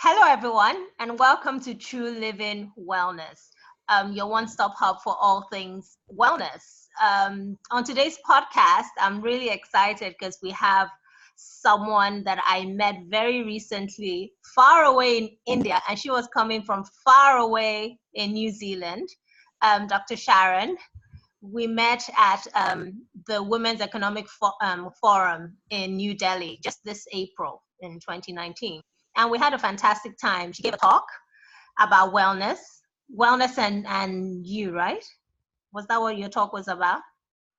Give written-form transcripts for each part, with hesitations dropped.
Hello, everyone, and welcome to Truliving Wellness, your one-stop hub for all things wellness. On today's podcast, I'm really excited because we have someone that I met very recently, far away in India, and she was coming from far away in New Zealand, Dr. Sharon. We met at the Women's Economic Forum in New Delhi just this April in 2019. And we had a fantastic time. She gave a talk about wellness and you, right? Was that what your talk was about?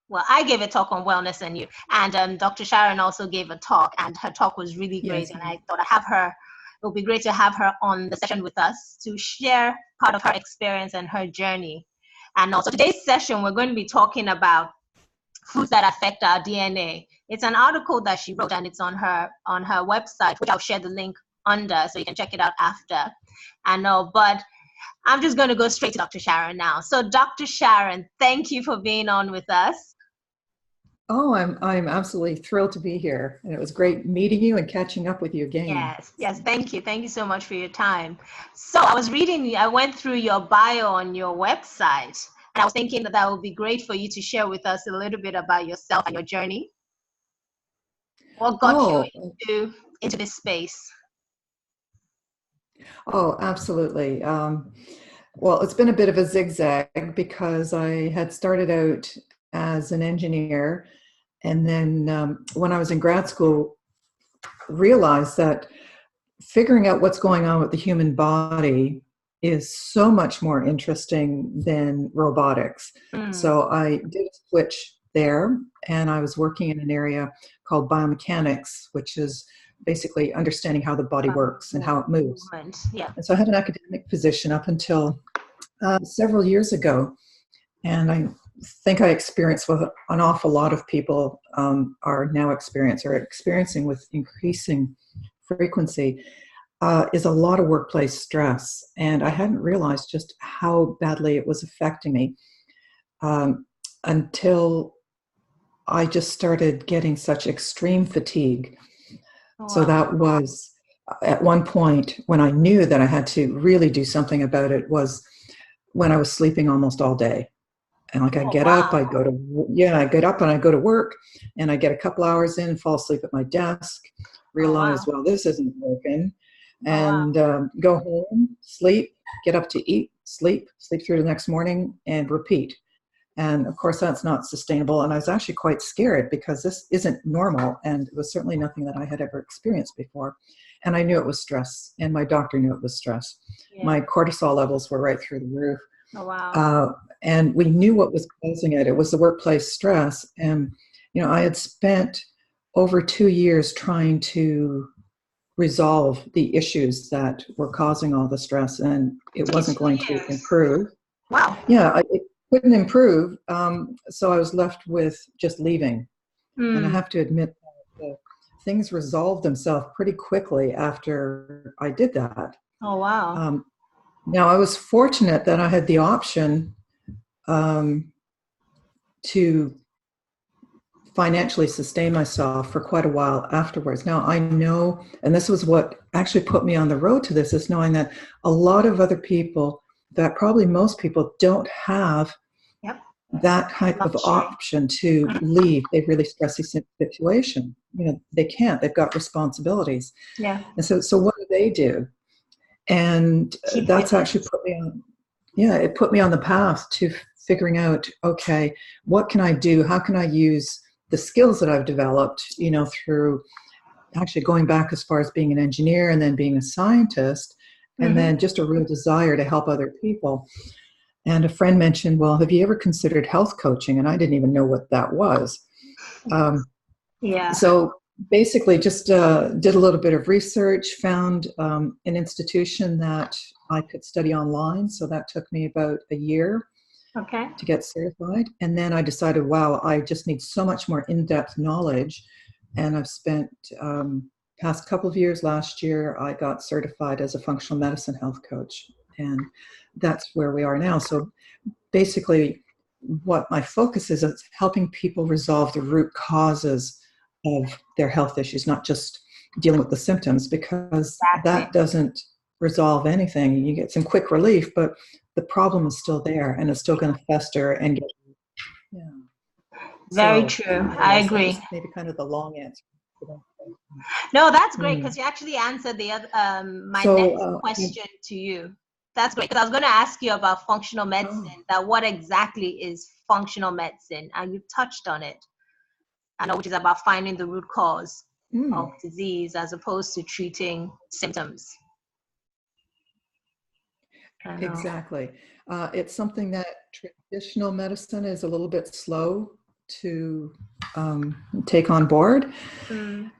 Well, I gave a talk on wellness and you. And Dr. Sharon also gave a talk, and her talk was really great. Yes. And I thought it would be great to have her on the session with us to share part of her experience and her journey. And also today's session, we're going to be talking about foods that affect our DNA. It's an article that she wrote, and it's on her website, which I'll share the link under so you can check it out after. But I'm just going to go straight to Dr. Sharon now. So Dr. Sharon, thank you for being on with us. Oh, I'm absolutely thrilled to be here. And it was great meeting you and catching up with you again. Yes, thank you. Thank you so much for your time. So I went through your bio on your website, and I was thinking that would be great for you to share with us a little bit about yourself and your journey. What got you into this space? Oh, absolutely. Well, it's been a bit of a zigzag because I had started out as an engineer, and then when I was in grad school, realized that figuring out what's going on with the human body is so much more interesting than robotics. So I did a switch there, and I was working in an area called biomechanics, which is basically understanding how the body works and how it moves. Yeah. And so I had an academic position up until several years ago. And I think I experienced what an awful lot of people are now experiencing with increasing frequency is a lot of workplace stress. And I hadn't realized just how badly it was affecting me until I just started getting such extreme fatigue. Wow. So that was at one point when I knew that I had to really do something about it was when I was sleeping almost all day. And like I get up, I get up and I go to work, and I get a couple hours in, fall asleep at my desk, realize, well, this isn't working, and go home, sleep, get up to eat, sleep through the next morning, and repeat. And of course, that's not sustainable. And I was actually quite scared because this isn't normal. And it was certainly nothing that I had ever experienced before. And I knew it was stress. And my doctor knew it was stress. Yeah. My cortisol levels were right through the roof. Oh, wow. And we knew what was causing it. It was the workplace stress. And, I had spent over 2 years trying to resolve the issues that were causing all the stress. And it wasn't going to improve. Wow. Yeah, it couldn't improve, so I was left with just leaving. And I have to admit that things resolved themselves pretty quickly after I did that. Oh, wow. Now, I was fortunate that I had the option to financially sustain myself for quite a while afterwards. Now, I know, and this was what actually put me on the road to this, is knowing that a lot of other people, that probably most people don't have that type of option to leave a really stressy situation. They can't. They've got responsibilities. Yeah. And so what do? And that's actually put me on. Yeah, it put me on the path to figuring out, okay, what can I do? How can I use the skills that I've developed? Through actually going back as far as being an engineer and then being a scientist. And then just a real desire to help other people. And a friend mentioned, well, have you ever considered health coaching? And I didn't even know what that was. So basically just did a little bit of research, found an institution that I could study online. So that took me about a year to get certified. And then I decided, wow, I just need so much more in-depth knowledge. And I've spent past couple of years, last year, I got certified as a functional medicine health coach. And that's where we are now. So basically, what my focus is helping people resolve the root causes of their health issues, not just dealing with the symptoms, because that doesn't resolve anything. You get some quick relief, but the problem is still there, and it's still going to fester and get. Yeah. Very So, true. I anyways, that agree. was maybe kind of the long answer. No, that's great, because you actually answered the other, my next question to you. That's great, because I was going to ask you about functional medicine, that what exactly is functional medicine, and you touched on it. I know, which is about finding the root cause of disease as opposed to treating symptoms. Exactly. It's something that traditional medicine is a little bit slow to take on board. And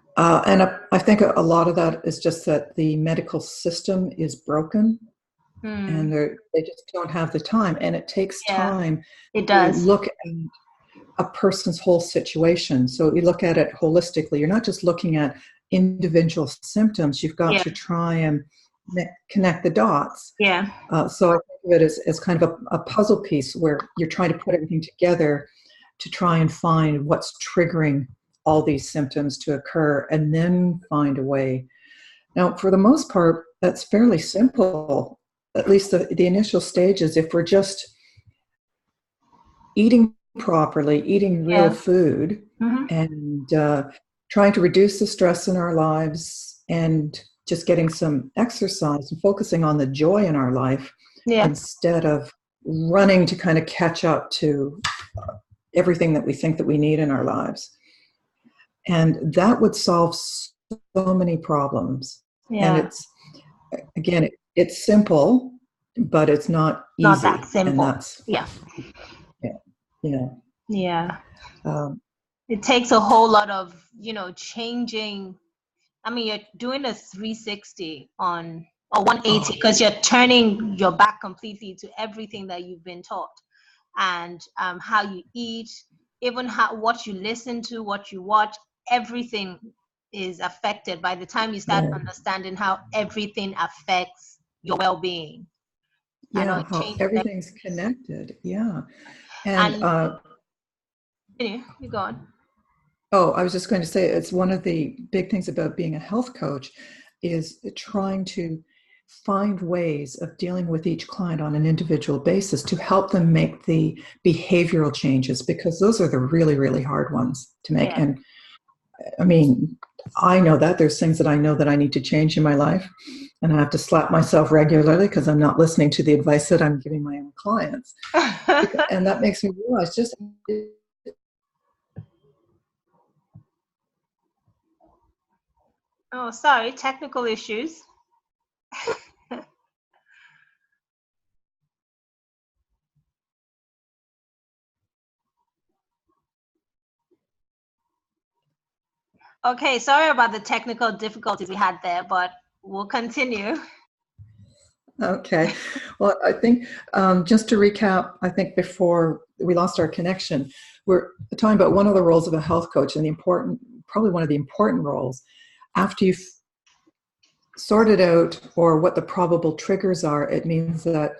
I think a lot of that is just that the medical system is broken, and they just don't have the time. And it takes time to look at a person's whole situation. So you look at it holistically. You're not just looking at individual symptoms. You've got to try and connect the dots. So I think of it as kind of a puzzle piece where you're trying to put everything together to try and find what's triggering all these symptoms to occur, and then find a way. Now, for the most part, that's fairly simple, at least the initial stages. If we're just eating properly, eating real food, and trying to reduce the stress in our lives, and just getting some exercise and focusing on the joy in our life instead of running to kind of catch up to everything that we think that we need in our lives. And that would solve so many problems. And it's, again, it's simple, but it's not easy. Not that simple. And that's, it takes a whole lot of, changing. I mean, you're doing a 360 or 180, because you're turning your back completely to everything that you've been taught, and how you eat, even what you listen to, what you watch, everything is affected by the time you start understanding how everything affects your well-being. How everything's connected. And you go on. I was just going to say, it's one of the big things about being a health coach is trying to find ways of dealing with each client on an individual basis to help them make the behavioral changes, because those are the really, really hard ones to make. And I mean, I know that there's things that I know that I need to change in my life, and I have to slap myself regularly because I'm not listening to the advice that I'm giving my own clients. And that makes me realize just... Oh, sorry, technical issues. Okay, sorry about the technical difficulties we had there, but we'll continue. Okay. Well, I think just to recap, I think before we lost our connection, we're talking about one of the roles of a health coach, and probably one of the important roles, after you've sorted out or what the probable triggers are, it means that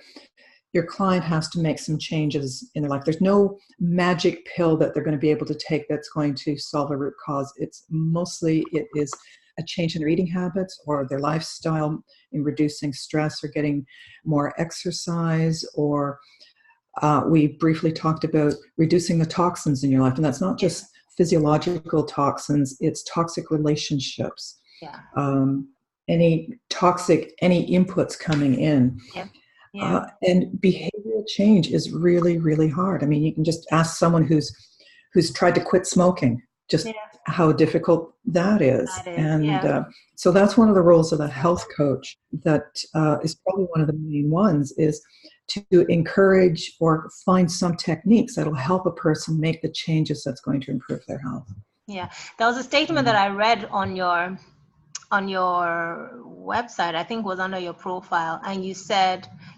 your client has to make some changes in their life. There's no magic pill that they're going to be able to take that's going to solve a root cause. It is a change in their eating habits or their lifestyle, in reducing stress or getting more exercise, or we briefly talked about reducing the toxins in your life. And that's not just physiological toxins, it's toxic relationships. Any inputs coming in. And behavioral change is really, really hard. I mean, you can just ask someone who's tried to quit smoking, just how difficult that is. So that's one of the roles of a health coach that is probably one of the main ones, is to encourage or find some techniques that'll help a person make the changes that's going to improve their health. There was a statement that I read on your website, I think it was under your profile, and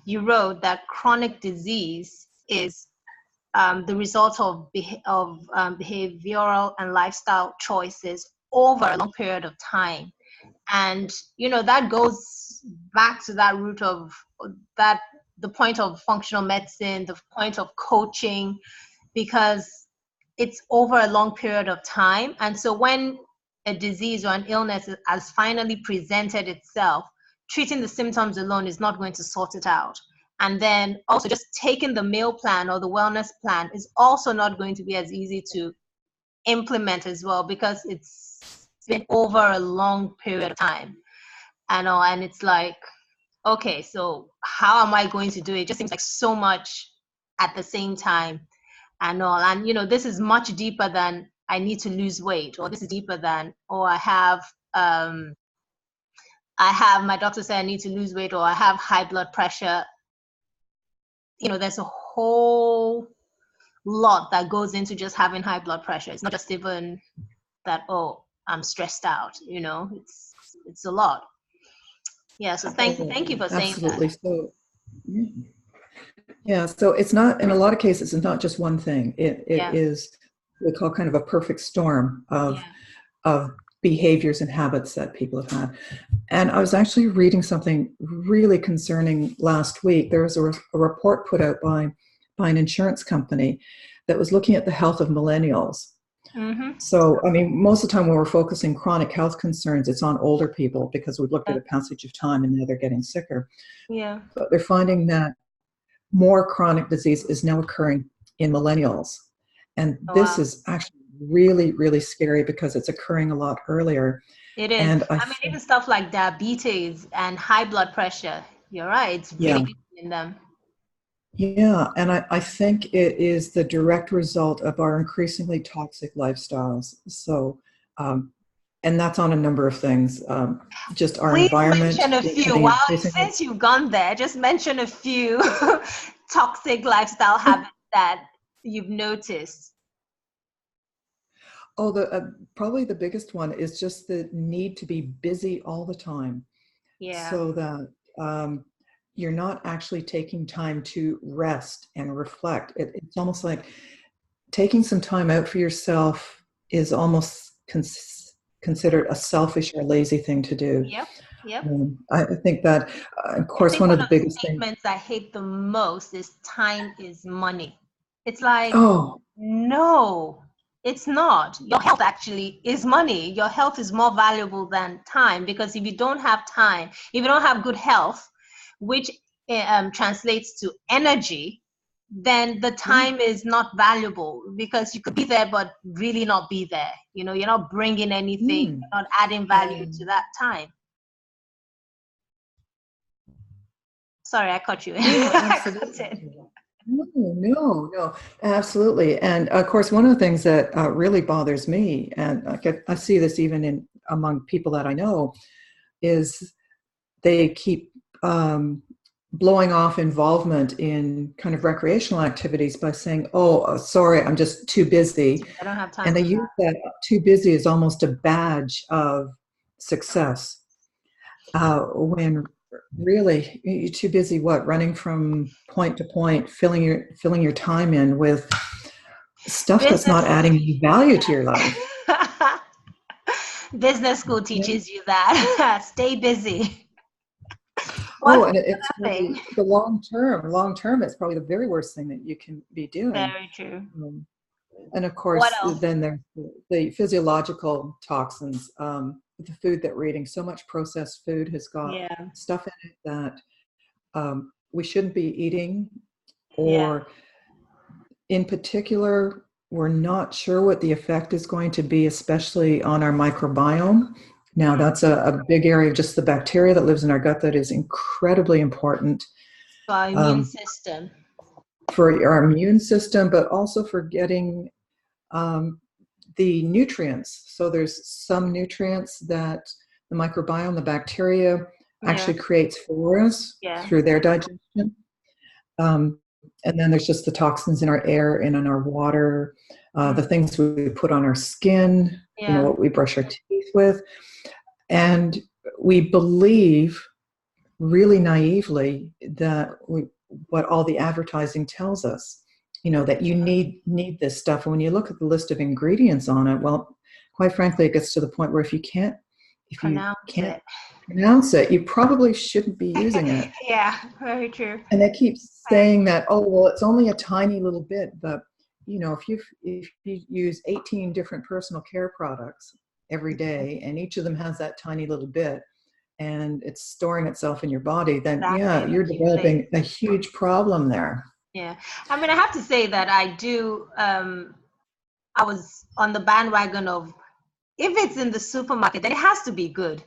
you wrote that chronic disease is the result of behavioral and lifestyle choices over a long period of time. And that goes back to that root of that, the point of functional medicine, the point of coaching, because it's over a long period of time. And so when a disease or an illness has finally presented itself, treating the symptoms alone is not going to sort it out. And then also just taking the meal plan or the wellness plan is also not going to be as easy to implement as well, because it's been over a long period of time. And it's like, okay, so how am I going to do it? It just seems like so much at the same time and all. And, you know, this is much deeper than I need to lose weight, or this is deeper than, or I have, my doctor said I need to lose weight, or I have high blood pressure. You know, there's a whole lot that goes into just having high blood pressure. It's not just even that, oh, I'm stressed out, you know, it's a lot. Yeah, so thank you for saying Absolutely. that. So yeah, so it's not, in a lot of cases, it's not just one thing. It is what we call kind of a perfect storm of behaviors and habits that people have had. And I was actually reading something really concerning last week. There was a report put out by an insurance company that was looking at the health of millennials. Mm-hmm. So, I mean, most of the time when we're focusing chronic health concerns, it's on older people because we've looked at a passage of time and now they're getting sicker. Yeah. But they're finding that more chronic disease is now occurring in millennials. And this is actually really, really scary because it's occurring a lot earlier. It is. And I mean, even stuff like diabetes and high blood pressure, you're right, it's really in them. Yeah, and I think it is the direct result of our increasingly toxic lifestyles. So, and that's on a number of things. Just our environment. Mention a few. Wow, since you've gone there, just mention a few toxic lifestyle habits that you've noticed. Oh, probably the biggest one is just the need to be busy all the time. Yeah. So that you're not actually taking time to rest and reflect. It's almost like taking some time out for yourself is almost considered a selfish or lazy thing to do. Yep. I think that, of course, one of the biggest statements I hate the most is time is money. It's like, no, it's not. Your health actually is money. Your health is more valuable than time, because if you don't have time, if you don't have good health, which translates to energy, then the time is not valuable, because you could be there but really not be there. You know, you're not bringing anything, you're not adding value to that time. Sorry, I cut you. Absolutely. No, absolutely. And of course, one of the things that really bothers me, and I see this even among people that I know, is they keep blowing off involvement in kind of recreational activities by saying, oh, sorry, I'm just too busy. I don't have time. And they use that too busy as almost a badge of success. When really you're too busy running from point to point, filling your time in with stuff that's not adding any value to your life. Business school teaches you that. Stay busy. And it's really the long term, it's probably the very worst thing that you can be doing. Very true. And of course, then there's the physiological toxins. The food that we're eating, so much processed food has got stuff in it that we shouldn't be eating, or in particular, we're not sure what the effect is going to be, especially on our microbiome. Now, that's a big area of just the bacteria that lives in our gut that is incredibly important. For our immune system. For our immune system, but also for getting the nutrients. So there's some nutrients that the microbiome, the bacteria, actually creates for us through their digestion. And then there's just the toxins in our air and in our water, the things we put on our skin, what we brush our teeth with. And we believe really naively that what all the advertising tells us, that you need this stuff. And when you look at the list of ingredients on it, well, quite frankly, it gets to the point where if you can't pronounce it, you probably shouldn't be using it. Yeah, very true. And they keep saying that, oh, well, it's only a tiny little bit, but if you use 18 different personal care products every day, and each of them has that tiny little bit, and it's storing itself in your body, then yeah, Exactly. you're developing a huge problem there. Yeah. I mean, I have to say that I do, I was on the bandwagon of, if it's in the supermarket, then it has to be good.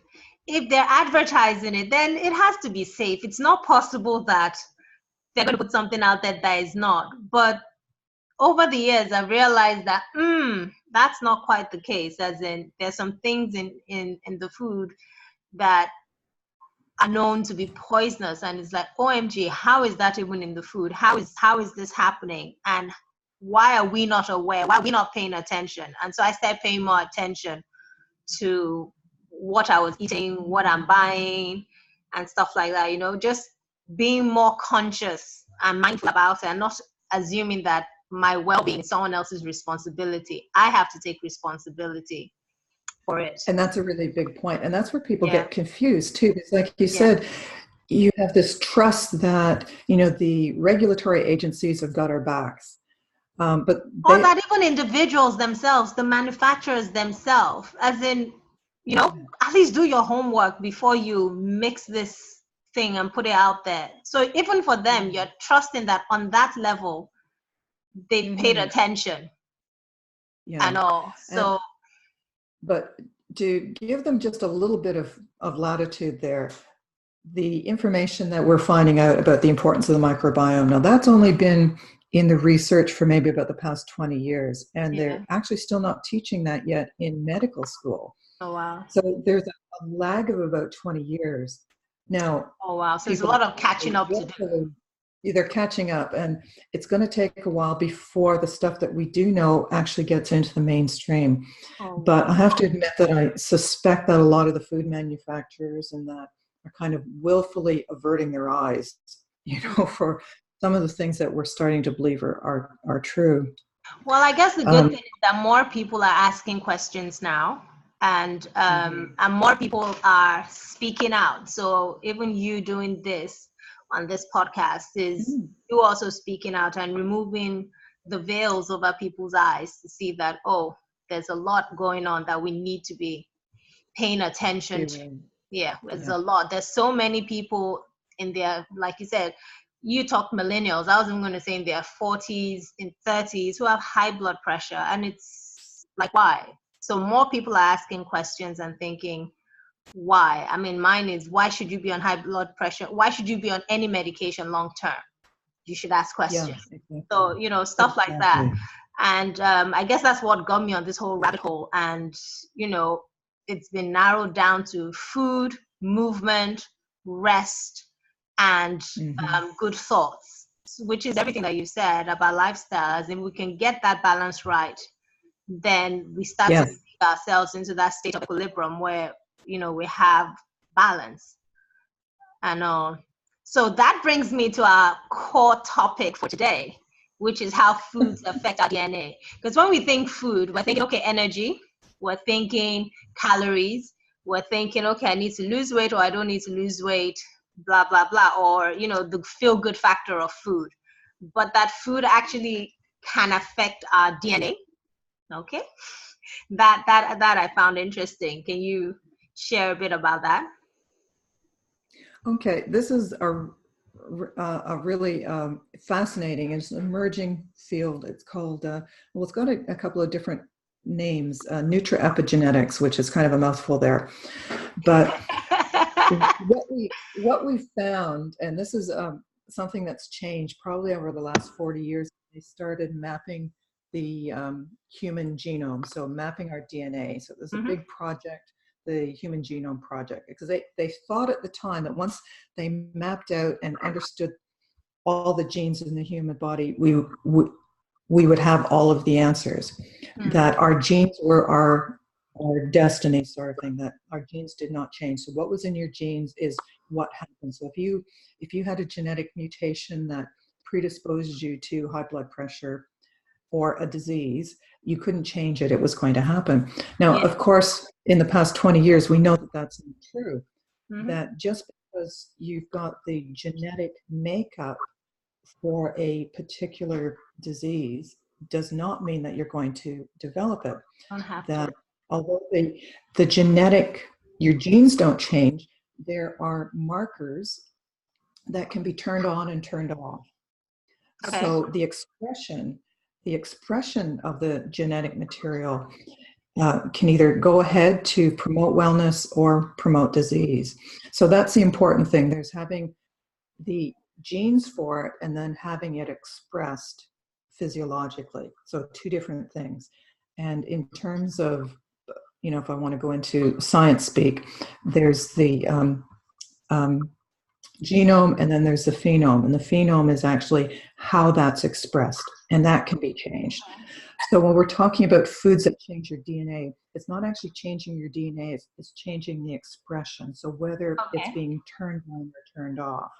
If they're advertising it, then it has to be safe. It's not possible that they're going to put something out there that is not. But over the years, I've realized that that's not quite the case. As in, there's some things in the food that are known to be poisonous, and it's like, OMG, how is that even in the food? How is this happening? And why are we not aware? Why are we not paying attention? And so I started paying more attention to what I was eating, what I'm buying, and stuff like that. Just being more conscious and mindful about it, and not assuming that my well-being is someone else's responsibility. I have to take responsibility for it. And that's a really big point. And that's where people get confused too. It's like you said, you have this trust that, the regulatory agencies have got our backs. Or that even individuals themselves, the manufacturers themselves, as in, at least do your homework before you mix this thing and put it out there. So even for them, you're trusting that on that level, they've paid attention and all. So, but to give them just a little bit of latitude there, the information that we're finding out about the importance of the microbiome, now that's only been in the research for maybe about the past 20 years, and they're actually still not teaching that yet in medical school. Oh, wow. So there's a lag of about 20 years. Now, oh, wow. So there's a lot of catching up to do. They're catching up, and it's going to take a while before the stuff that we do know actually gets into the mainstream. But I have to admit that I suspect that a lot of the food manufacturers and that are kind of willfully averting their eyes, for some of the things that we're starting to believe are true. Well, I guess the good thing is that more people are asking questions now, and more people are speaking out. So even you doing this on this podcast is you also speaking out and removing the veils over people's eyes to see that, there's a lot going on that we need to be paying attention to. There's a lot. There's so many people in their, like you said, you talked millennials, I was even going to say in their 40s, in 30s, who have high blood pressure. And it's like, why? So more people are asking questions and thinking, why? I mean, mine is, why should you be on high blood pressure? Why should you be on any medication long term? You should ask questions. Exactly. So, stuff like that. And I guess that's what got me on this whole rabbit hole. And, it's been narrowed down to food, movement, rest, and good thoughts, which is everything that you said about lifestyles. And we can get that balance right, then we start to take ourselves into that state of equilibrium where, we have balance. And so that brings me to our core topic for today, which is how foods affect our DNA. Because when we think food, we're thinking, okay, energy, we're thinking calories, we're thinking, okay, I need to lose weight or I don't need to lose weight, blah, blah, blah, or, the feel-good factor of food. But that food actually can affect our DNA. Okay? That I found interesting. Can you share a bit about that? Okay, this is a really fascinating, it's an emerging field. It's called, it's got a couple of different names, Nutri Epigenetics, which is kind of a mouthful there. But what we found, and this is something that's changed probably over the last 40 years, they started mapping the human genome, so mapping our DNA. So there's a big project, the Human Genome Project, because they thought at the time that once they mapped out and understood all the genes in the human body, we would have all of the answers, that our genes were our destiny, sort of thing, that our genes did not change. So what was in your genes is what happened. So if you had a genetic mutation that predisposed you to high blood pressure or a disease, you couldn't change it. It was going to happen. Now, of course, in the past 20 years, we know that that's not true. That just because you've got the genetic makeup for a particular disease does not mean that you're going to develop it. Don't have that to. Although the genetic, your genes don't change, there are markers that can be turned on and turned off. Okay. So the expression of the genetic material can either go ahead to promote wellness or promote disease. So that's the important thing. There's having the genes for it and then having it expressed physiologically. So two different things. And in terms of, if I want to go into science speak, there's the genome and then there's the phenome. And the phenome is actually how that's expressed, and that can be changed. So when we're talking about foods that change your DNA, it's not actually changing your DNA, it's changing the expression. So whether it's being turned on or turned off.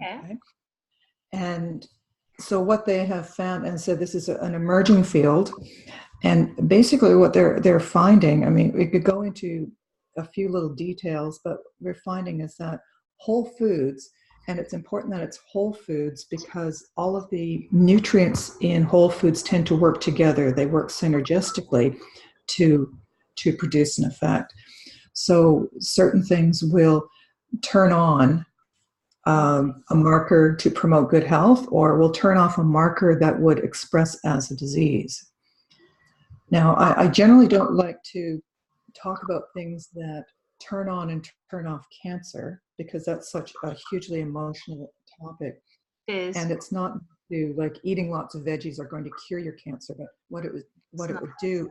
Okay. And so what they have found, and so this is an emerging field, and basically what they're finding, I mean, we could go into a few little details, but we're finding is that whole foods, and it's important that it's whole foods because all of the nutrients in whole foods tend to work together. They work synergistically to produce an effect. So certain things will turn on a marker to promote good health, or will turn off a marker that would express as a disease. Now, I generally don't like to talk about things that turn on and turn off cancer because that's such a hugely emotional topic. And it's not like eating lots of veggies are going to cure your cancer, but what it would do,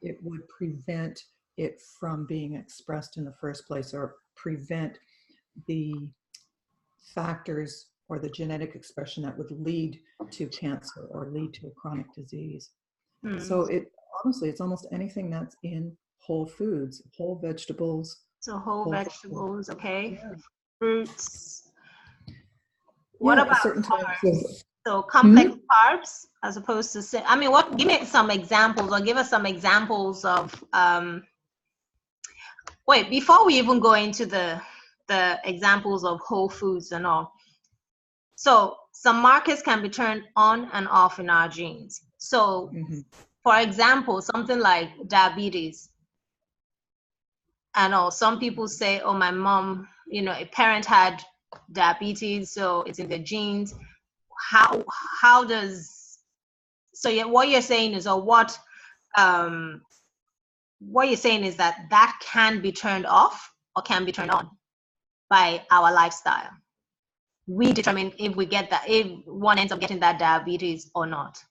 it would prevent it from being expressed in the first place, or prevent the factors or the genetic expression that would lead to cancer or lead to a chronic disease. So honestly, it's almost anything that's in whole foods, whole vegetables. So whole vegetables, okay. Yeah. Fruits. What about certain types of, so complex carbs as opposed to, I mean, give me some examples, or give us some examples of, wait, before we even go into the examples of whole foods and all. So some markers can be turned on and off in our genes. So for example, something like diabetes. I know some people say, oh, my mom, a parent had diabetes, so it's in the genes. How does, so what you're saying is, or what you're saying is that can be turned off or can be turned on by our lifestyle. We determine if one ends up getting that diabetes or not.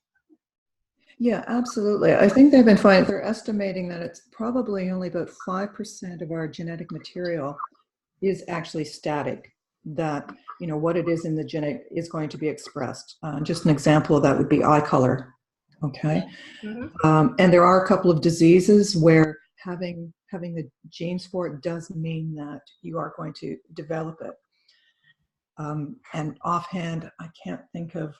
Yeah, absolutely. I think they've been finding, they're estimating that it's probably only about 5% of our genetic material is actually static, that, what it is in the genetic is going to be expressed. Just an example of that would be eye color. Okay. And there are a couple of diseases where having the genes for it does mean that you are going to develop it. And offhand, I can't think of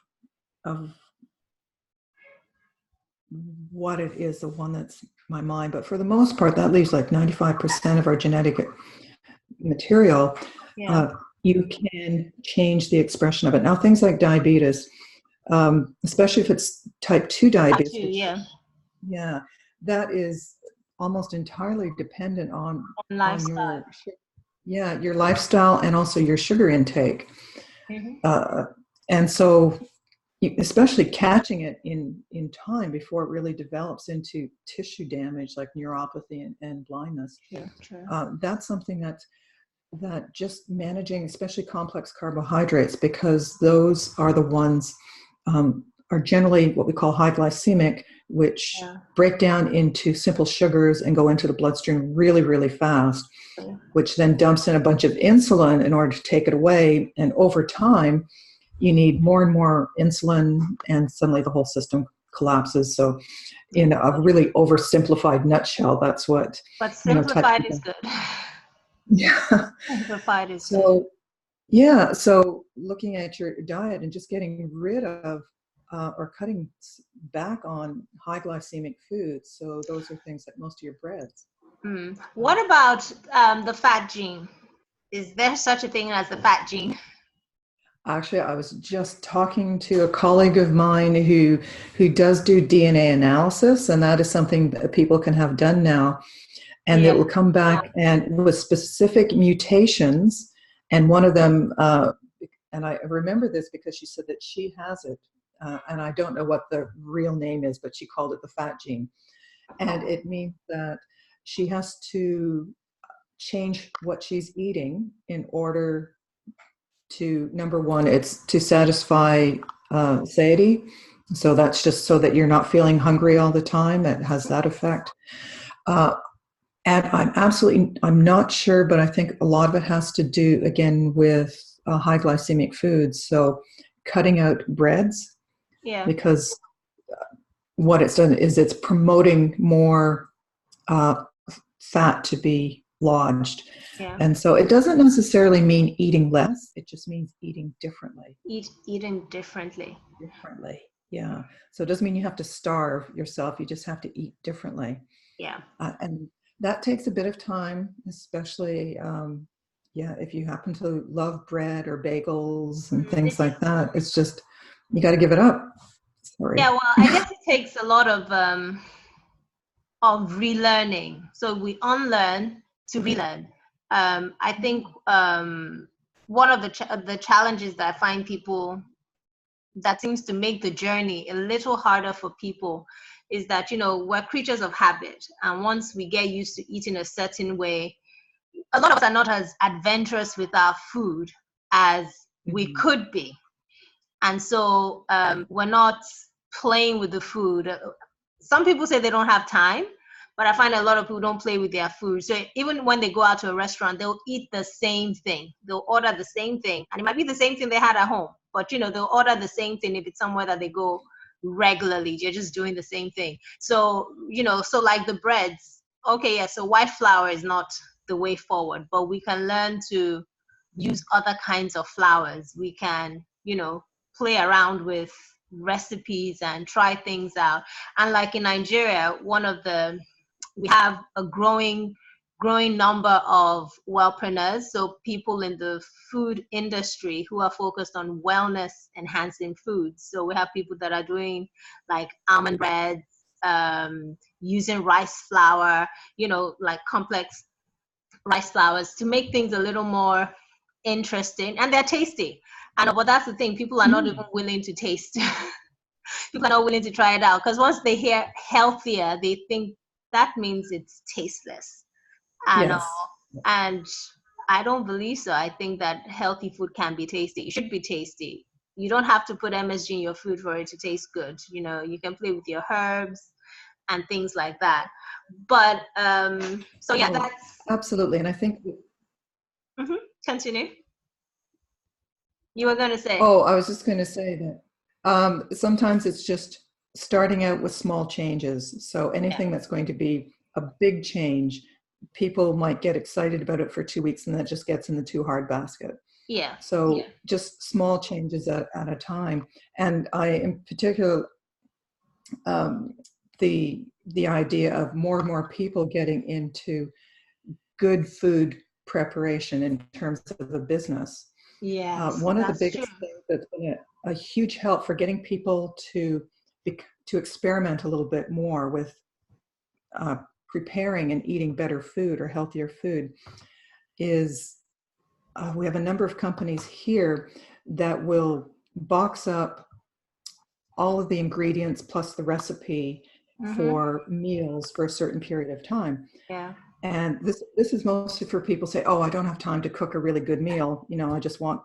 what it is, the one that's my mind, but for the most part, that leaves like 95% of our genetic material. You can change the expression of it. Now, things like diabetes, especially if it's type 2 diabetes, that is almost entirely dependent on lifestyle. Your lifestyle and also your sugar intake. And so, especially catching it in time before it really develops into tissue damage like neuropathy and blindness. That's something that just managing, especially complex carbohydrates, because those are the ones are generally what we call high glycemic, which break down into simple sugars and go into the bloodstream really, really fast, which then dumps in a bunch of insulin in order to take it away. And over time, you need more and more insulin, and suddenly the whole system collapses. So in a really oversimplified nutshell, that's what... But simplified is good. Simplified is good. Yeah, so looking at your diet and just getting rid of or cutting back on high glycemic foods. So those are things like most of your breads. What about the fat gene? Is there such a thing as the fat gene? Actually, I was just talking to a colleague of mine who does do DNA analysis, and that is something that people can have done now. and it will come back and with specific mutations. And one of them, and I remember this because she said that she has it, and I don't know what the real name is, but she called it the fat gene. And it means that she has to change what she's eating in order to, number one, it's to satisfy satiety. So that's just so that you're not feeling hungry all the time. It has that effect. And I'm not sure, but I think a lot of it has to do, again, with high glycemic foods. So cutting out breads, because what it's done is it's promoting more fat to be lodged. And so it doesn't necessarily mean eating less. It just means eating differently. Eating differently. Yeah. So it doesn't mean you have to starve yourself. You just have to eat differently. Yeah. And that takes a bit of time, especially, if you happen to love bread or bagels and things like that. It's just, you got to give it up. Sorry. Yeah, well, I guess it takes a lot of relearning. So we unlearn to relearn. I think one of the challenges that I find people that seems to make the journey a little harder for people is that, we're creatures of habit. And once we get used to eating a certain way, a lot of us are not as adventurous with our food as we could be. And so we're not playing with the food. Some people say they don't have time, but I find a lot of people don't play with their food. So even when they go out to a restaurant, they'll eat the same thing. They'll order the same thing. And it might be the same thing they had at home, but they'll order the same thing if it's somewhere that they go regularly. They're just doing the same thing. So, so like the breads, so white flour is not the way forward, but we can learn to use other kinds of flours. We can, play around with recipes and try things out. And like in Nigeria, we have a growing number of wellpreneurs, so people in the food industry who are focused on wellness enhancing foods. So we have people that are doing like almond breads, using rice flour, like complex rice flours to make things a little more interesting, and they're tasty. But that's the thing, people are not even willing to taste. People are not willing to try it out, because once they hear healthier, they think that means it's tasteless. And I don't believe so. I think that healthy food can be tasty. It should be tasty. You don't have to put MSG in your food for it to taste good. You can play with your herbs and things like that. But that's absolutely. And I think continue. You were going to say? Oh, I was just going to say that sometimes it's just starting out with small changes. So anything that's going to be a big change, people might get excited about it for 2 weeks, and that just gets in the too hard basket. Yeah. So just small changes at a time. And I, in particular, the idea of more and more people getting into good food preparation in terms of a business. Yes, one of the biggest things that's been a huge help for getting people to experiment a little bit more with preparing and eating better food or healthier food is we have a number of companies here that will box up all of the ingredients plus the recipe for meals for a certain period of time. Yeah. And this is mostly for people who say, oh, I don't have time to cook a really good meal. I just want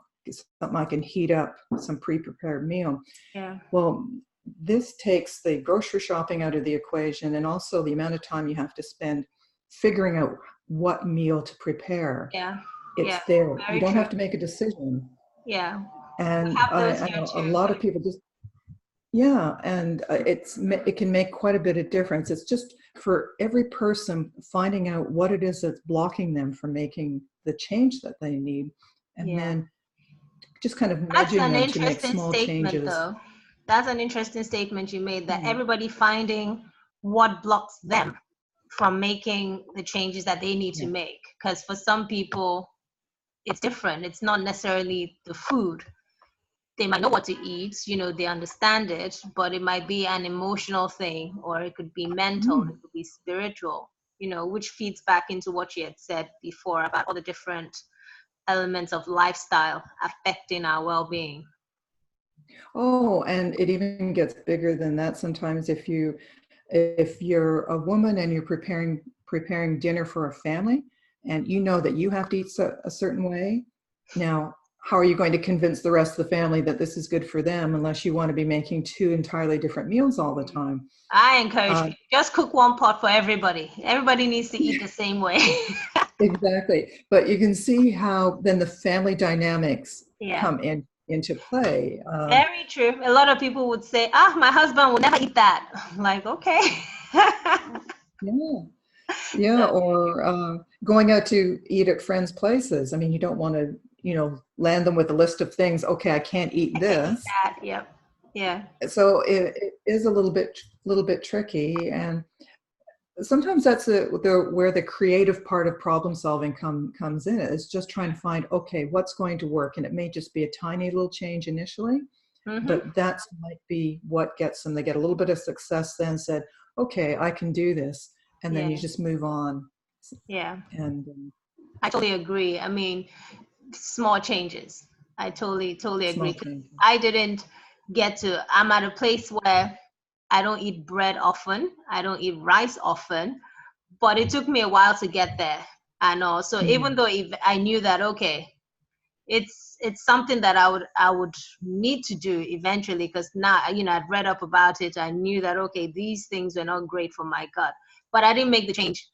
something I can heat up, some pre-prepared meal. Yeah. Well, this takes the grocery shopping out of the equation, and also the amount of time you have to spend figuring out what meal to prepare. Yeah. It's there. Very you don't true. have to make a decision. Yeah. And I know a lot of people just, and it can make quite a bit of difference. It's just for every person finding out what it is that's blocking them from making the change that they need, and then just kind of nudging them to make small changes. Though. That's an interesting statement you made, that everybody finding what blocks them from making the changes that they need to make. Because for some people, it's different. It's not necessarily the food. They might know what to eat, they understand it, but it might be an emotional thing, or it could be mental, it could be spiritual. which feeds back into what you had said before about all the different elements of lifestyle affecting our well-being. Oh, and it even gets bigger than that. Sometimes if you're a woman and you're preparing dinner for a family, and you know that you have to eat a certain way, now how are you going to convince the rest of the family that this is good for them unless you want to be making two entirely different meals all the time? I encourage you, just cook one pot for everybody. Everybody needs to eat the same way. Exactly. But you can see how then the family dynamics Yeah. come into play. Very true. A lot of people would say, my husband will never eat that. I'm like, okay. Yeah, or going out to eat at friends' places. I mean, you don't want to, land them with a list of things. Okay, I can't eat this. Yep. Yeah. So it is a little bit tricky, and sometimes that's where the creative part of problem solving comes in. It's just trying to find, okay, what's going to work, and it may just be a tiny little change initially, but that might be what gets them. They get a little bit of success, then said, okay, I can do this. And then you just move on. Yeah. And I totally agree. I mean, small changes. I totally agree. I didn't I'm at a place where I don't eat bread often. I don't eat rice often, but it took me a while to get there. I know. So even though I knew that, okay, it's something that I would need to do eventually, because now, I'd read up about it. I knew that, okay, these things were not great for my gut, but I didn't make the change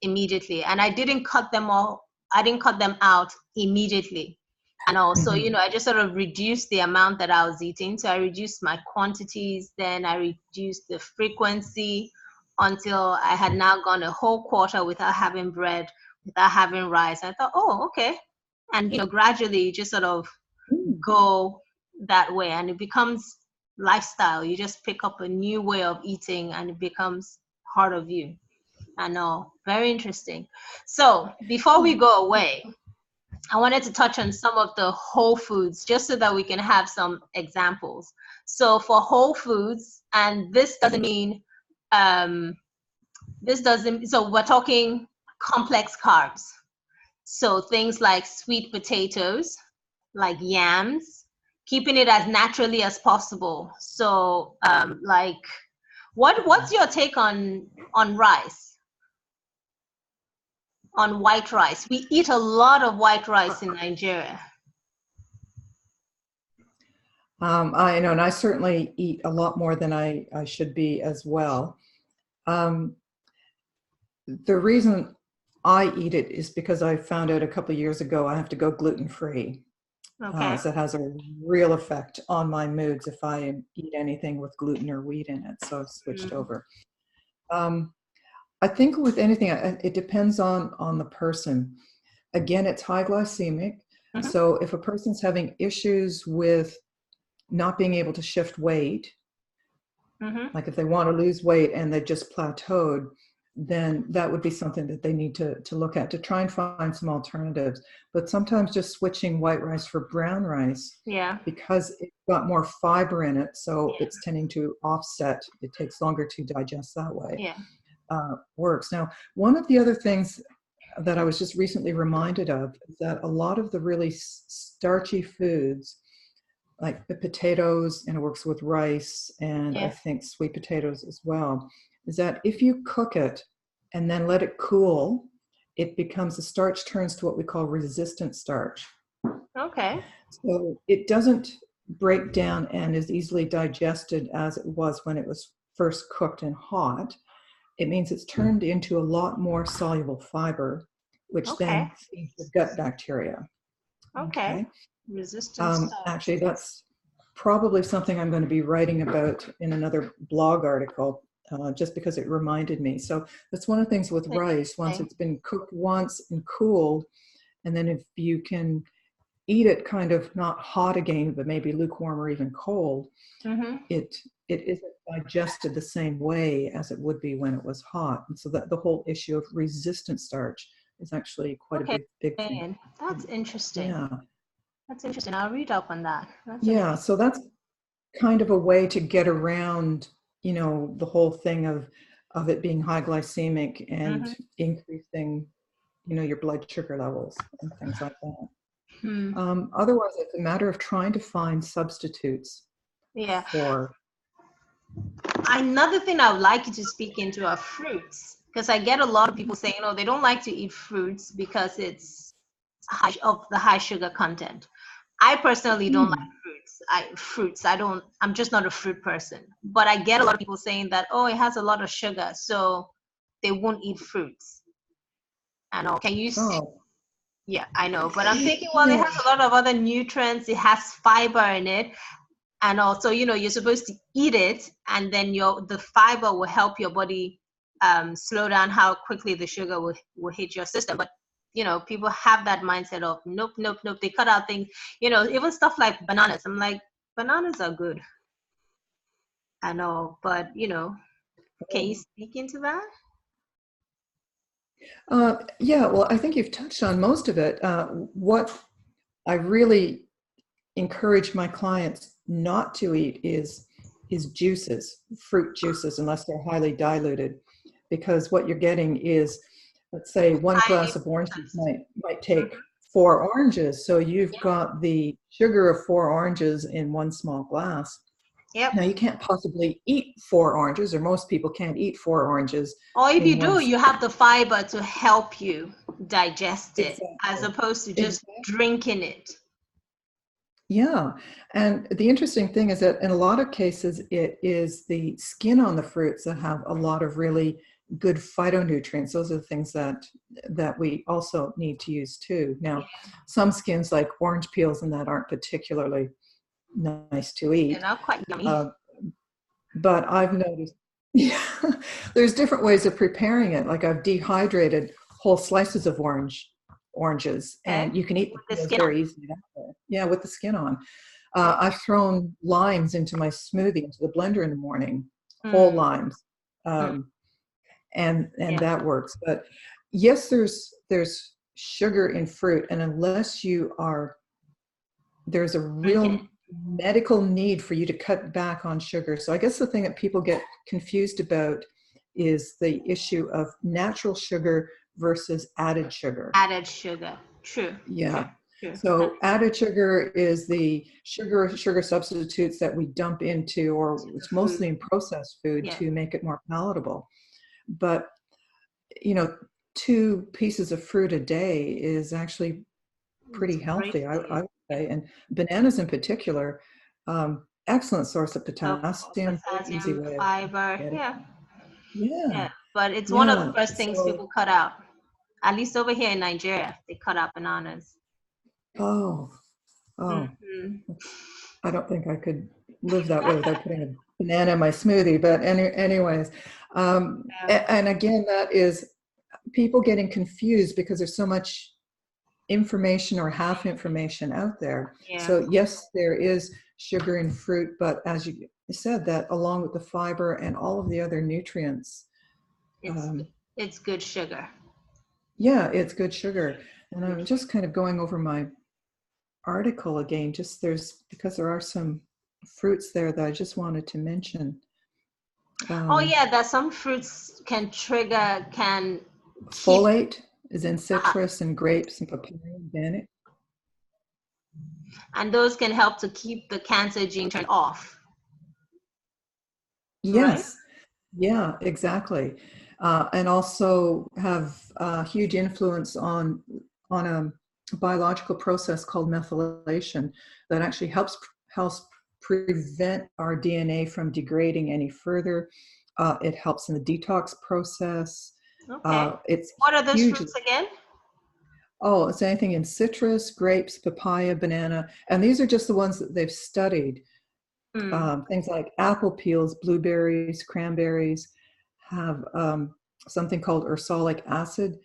immediately, and I didn't cut them out immediately. And also, I just sort of reduced the amount that I was eating. So I reduced my quantities, then I reduced the frequency until I had now gone a whole quarter without having bread, without having rice. I thought, oh, okay. And, gradually you just sort of go that way, and it becomes lifestyle. You just pick up a new way of eating and it becomes part of you. I know. Very interesting. So before we go away, I wanted to touch on some of the whole foods just so that we can have some examples. So for whole foods, and this doesn't mean, so we're talking complex carbs. So things like sweet potatoes, like yams, keeping it as naturally as possible. So like, what's your take on rice? On white rice. We eat a lot of white rice in Nigeria. I know, and I certainly eat a lot more than I should be as well. The reason I eat it is because I found out a couple of years ago I have to go gluten-free. Okay. So it has a real effect on my moods if I eat anything with gluten or wheat in it. So I've switched over. I think with anything, it depends on the person. Again, it's high glycemic. So if a person's having issues with not being able to shift weight, like if they want to lose weight and they've just plateaued, then that would be something that they need to look at, to try and find some alternatives. But sometimes just switching white rice for brown rice, because it's got more fiber in it, so it's tending to offset. It takes longer to digest that way. Works. Now, one of the other things that I was just recently reminded of is that a lot of the really starchy foods, like the potatoes, and it works with rice, and I think sweet potatoes as well, is that if you cook it and then let it cool, it becomes, the starch turns to what we call resistant starch. Okay. So it doesn't break down and is easily digested as it was when it was first cooked and hot. It means it's turned into a lot more soluble fiber, which then feeds the gut bacteria. Okay. Resistant starch. Actually, that's probably something I'm going to be writing about in another blog article, just because it reminded me. So that's one of the things with rice. Once it's been cooked once and cooled, and then if you can eat it kind of not hot again, but maybe lukewarm or even cold, it isn't digested the same way as it would be when it was hot. And so that the whole issue of resistant starch is actually quite a big thing. That's interesting. Yeah. That's interesting. I'll read up on that. So that's kind of a way to get around, the whole thing of of it being high glycemic and Mm-hmm. increasing, your blood sugar levels and things like that. Hmm. Otherwise, it's a matter of trying to find substitutes Yeah. for. Another thing I would like you to speak into are fruits, because I get a lot of people saying, they don't like to eat fruits because it's of the high sugar content. I personally don't like fruits. I'm just not a fruit person. But I get a lot of people saying that, it has a lot of sugar, so they won't eat fruits. I know. Can you see? Oh, Yeah, I know. But I'm thinking, well, it yeah. has a lot of other nutrients. It has fiber in it. And also, you're supposed to eat it, and then the fiber will help your body slow down how quickly the sugar will hit your system. But people have that mindset of nope, nope, nope. They cut out things, even stuff like bananas. I'm like, bananas are good. I know, but can you speak into that? Yeah, well, I think you've touched on most of it. What I really encourage my clients not to eat is juices, fruit juices, unless they're highly diluted, because what you're getting is, let's say, one glass of orange juice might take 4 oranges, so you've got the sugar of 4 oranges in one small glass. Yep. Now, you can't possibly eat 4 oranges, or most people can't eat 4 oranges. Or if you do, you have the fiber to help you digest it, Exactly. as opposed to just drinking it. Yeah. And the interesting thing is that in a lot of cases, it is the skin on the fruits that have a lot of really good phytonutrients. Those are the things that we also need to use too. Now, some skins like orange peels and that aren't particularly nice to eat. They're not quite yummy. But I've noticed, there's different ways of preparing it. Like I've dehydrated whole slices of oranges, and you can eat the skin very easily. Yeah, with the skin on. I've thrown limes into my smoothie, into the blender in the morning, whole limes, and that works. But yes, there's sugar in fruit, and unless there's a real medical need for you to cut back on sugar. So I guess the thing that people get confused about is the issue of natural sugar versus added sugar. Added sugar, true. Yeah. True. So added sugar is the sugar substitutes that we dump into, or it's mostly in processed food to make it more palatable. But 2 pieces of fruit a day is actually pretty healthy, I would say. And bananas in particular, excellent source of potassium, easy way fiber. of Yeah. But it's one of the first things people cut out. At least over here in Nigeria, they cut out bananas. Oh. I don't think I could live that way without putting a banana in my smoothie. But anyways, and again, that is people getting confused because there's so much information or half information out there. So yes, there is sugar in fruit, but as you said, that along with the fiber and all of the other nutrients, it's good sugar. Yeah, it's good sugar. And I'm just kind of going over my article again, because there are some fruits there that I just wanted to mention. That some fruits can folate is in citrus and grapes and papaya and banana. And those can help to keep the cancer gene turned off. Yes. Right? Yeah, exactly. And also have a huge influence on a biological process called methylation that actually helps prevent our DNA from degrading any further. It helps in the detox process. Okay. What are those fruits again? Oh, it's anything in citrus, grapes, papaya, banana. And these are just the ones that they've studied. Things like apple peels, blueberries, cranberries have something called ursolic acid,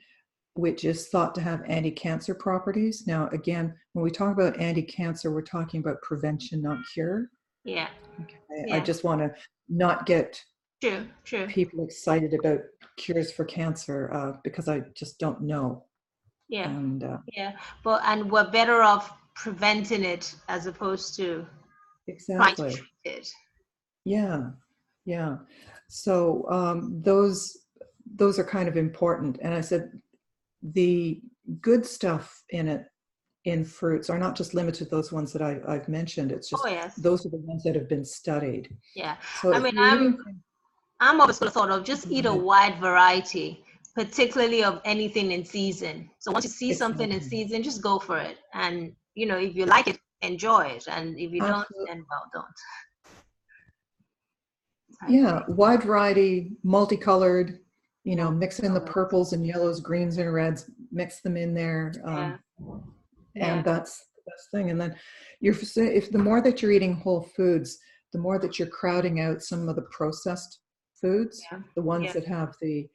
which is thought to have anti-cancer properties. Now, again, when we talk about anti-cancer, we're talking about prevention, not cure. Yeah. Okay. Yeah. I just want to not get people excited about cures for cancer because I just don't know. Yeah. And, and we're better off preventing it as opposed to trying to treat it. Yeah. Yeah. So those are kind of important. And I said, the good stuff in fruits are not just limited to those ones that I've mentioned. It's just, yes, those are the ones that have been studied. yeah. So I if mean, you're eating, I'm always going to thought of just eat a wide variety, particularly of anything in season. So once you see something in exactly. season, just go for it. And, you know, if you like it, enjoy it. And if you don't, Absolutely. then well, don't. Yeah, wide variety, multicolored, you know, mix in the Multicolored. purples and yellows, greens and reds, mix them in there. Yeah. And that's the best thing. And then if the more that you're eating whole foods, the more that you're crowding out some of the processed foods, Yeah. the ones that have the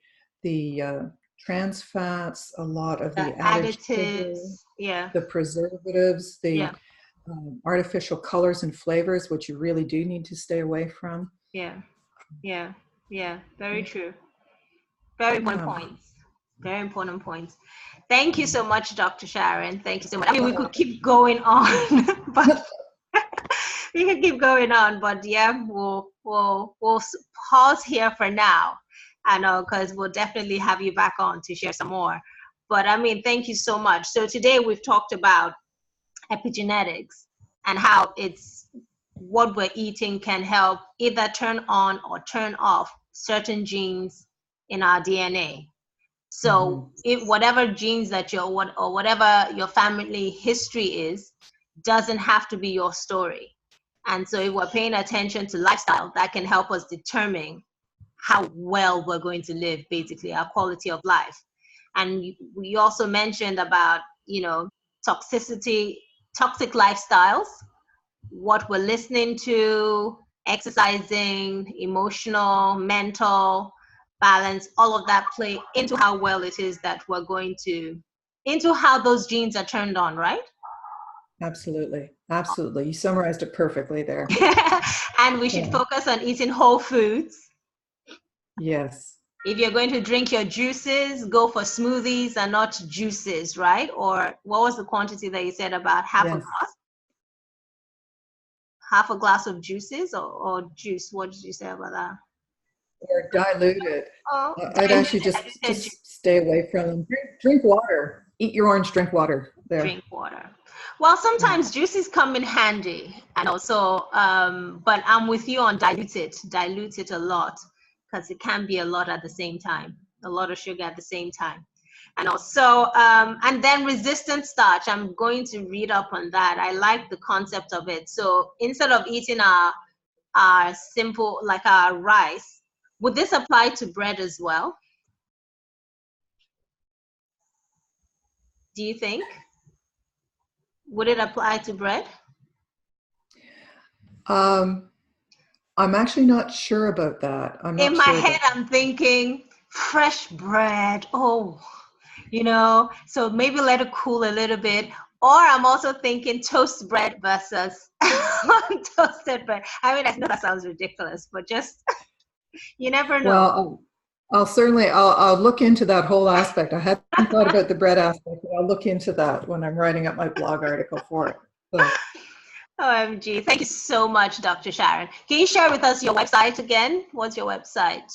trans fats, a lot of the added sugar, Additives. Yeah. the preservatives, the artificial colors and flavors, which you really do need to stay away from. Yeah. Yeah. Yeah. Very true. Very important points. Very important points. Thank you so much, Dr. Sharon. Thank you so much. I mean, we could keep going on, but we could keep going on. But yeah, we'll pause here for now. I know, because we'll definitely have you back on to share some more. But I mean, thank you so much. So today we've talked about epigenetics and how it's what we're eating can help either turn on or turn off certain genes in our DNA. So whatever genes that or whatever your family history is, doesn't have to be your story. And so if we're paying attention to lifestyle, that can help us determine how well we're going to live, basically our quality of life. And we also mentioned about, you know, toxic lifestyles, what we're listening to, exercising, emotional, mental balance, all of that play into how well it is that we're going to, into how those genes are turned on, right? Absolutely. Absolutely. You summarized it perfectly there. And we should focus on eating whole foods. Yes. If you're going to drink your juices, go for smoothies and not juices, right? Or what was the quantity that you said about half a glass? Half a glass of juices or juice? What did you say about that? Or diluted. Oh, I'd actually just stay away from them. Drink water. Eat your orange, drink water. There. Drink water. Well, sometimes juices come in handy, and also, but I'm with you on dilute it a lot, because it can be a lot at the same time, a lot of sugar at the same time. And also, and then resistant starch, I'm going to read up on that. I like the concept of it. So instead of eating our simple, like our rice, would this apply to bread as well? Do you think? Would it apply to bread? I'm actually not sure about that. In my head, I'm thinking fresh bread. Oh, you know, so maybe let it cool a little bit. Or I'm also thinking toast bread versus toasted bread. I mean, I know that sounds ridiculous, but just, you never know. Well, I'll look into that whole aspect. I hadn't thought about the bread aspect, but I'll look into that when I'm writing up my blog article for it. So. OMG. Thank you so much, Dr. Sharon. Can you share with us your website again? What's your website?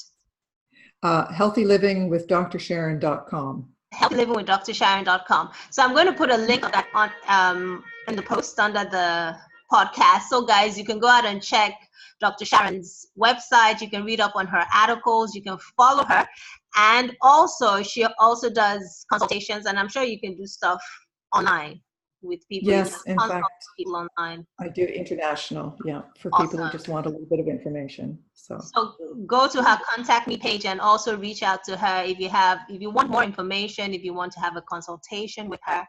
Healthylivingwithdrsharon.com. Healthylivingwithdrsharon.com. So I'm going to put a link of that on in the post under the podcast. So guys, you can go out and check Dr. Sharon's website. You can read up on her articles. You can follow her. And also, she also does consultations, and I'm sure you can do stuff online with people. Yes, in fact, people online. I do international, for people who just want a little bit of information. So go to her contact me page and also reach out to her if you want more information, if you want to have a consultation with her,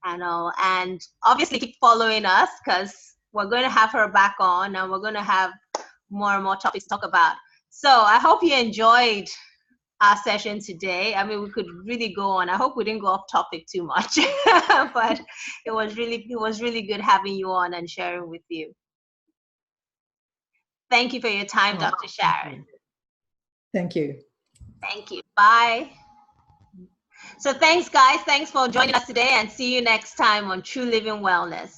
and obviously keep following us, because we're going to have her back on and we're going to have more and more topics to talk about. So I hope you enjoyed our session today. I mean, we could really go on. I hope we didn't go off topic too much, but it was really good having you on and sharing with you. Thank you for your time, Dr. Sharon. Thank you. Thank you. Bye. So thanks, guys. Thanks for joining us today, and see you next time on Truliving Wellness.